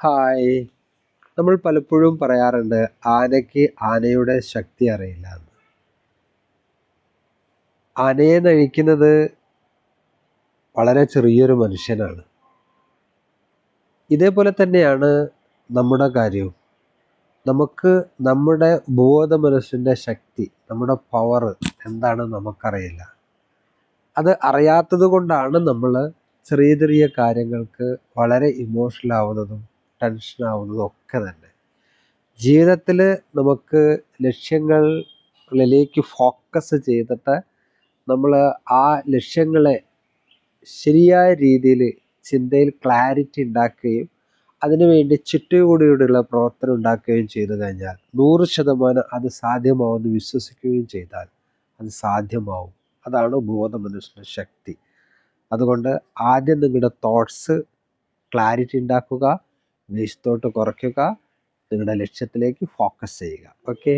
Hi. നമ്മൾ പലപ്പോഴും പറയാറുണ്ട് ആനയ്ക്ക് ആനയുടെ ശക്തി അറിയില്ല എന്ന്. ആനയെ നയിക്കുന്നത് വളരെ ചെറിയൊരു മനുഷ്യനാണ്. ഇതേപോലെ തന്നെയാണ് നമ്മുടെ കാര്യവും. നമുക്ക് നമ്മുടെ ബോധ മനസ്സിൻ്റെ ശക്തി, നമ്മുടെ പവർ എന്താണെന്ന് നമുക്കറിയില്ല. അത് അറിയാത്തത് കൊണ്ടാണ് നമ്മൾ ചെറിയ ചെറിയ കാര്യങ്ങൾക്ക് വളരെ ഇമോഷണൽ ആവുന്നതും ടെൻഷൻ ആവുന്നതും ഒക്കെ തന്നെ. ജീവിതത്തിൽ നമുക്ക് ലക്ഷ്യങ്ങളിലേക്ക് ഫോക്കസ് ചെയ്തിട്ട് നമ്മൾ ആ ലക്ഷ്യങ്ങളെ ശരിയായ രീതിയിൽ ചിന്തയിൽ ക്ലാരിറ്റി ഉണ്ടാക്കുകയും അതിനുവേണ്ടി ചുറ്റുകൂടിയുള്ള പ്രവർത്തനം ഉണ്ടാക്കുകയും ചെയ്തു കഴിഞ്ഞാൽ 100% അത് സാധ്യമാവുമെന്ന് വിശ്വസിക്കുകയും ചെയ്താൽ അത് സാധ്യമാവും. അതാണ് ബോധമനുഷ്യൻ്റെ ശക്തി. അതുകൊണ്ട് ആദ്യം നിങ്ങളുടെ തോട്ട്സ് ക്ലാരിറ്റി ഉണ്ടാക്കുക, വേസ്റ്റ് തോട്ട് കുറയ്ക്കുക, നിങ്ങളുടെ ലക്ഷ്യത്തിലേക്ക് ഫോക്കസ് ചെയ്യുക. ഓക്കെ.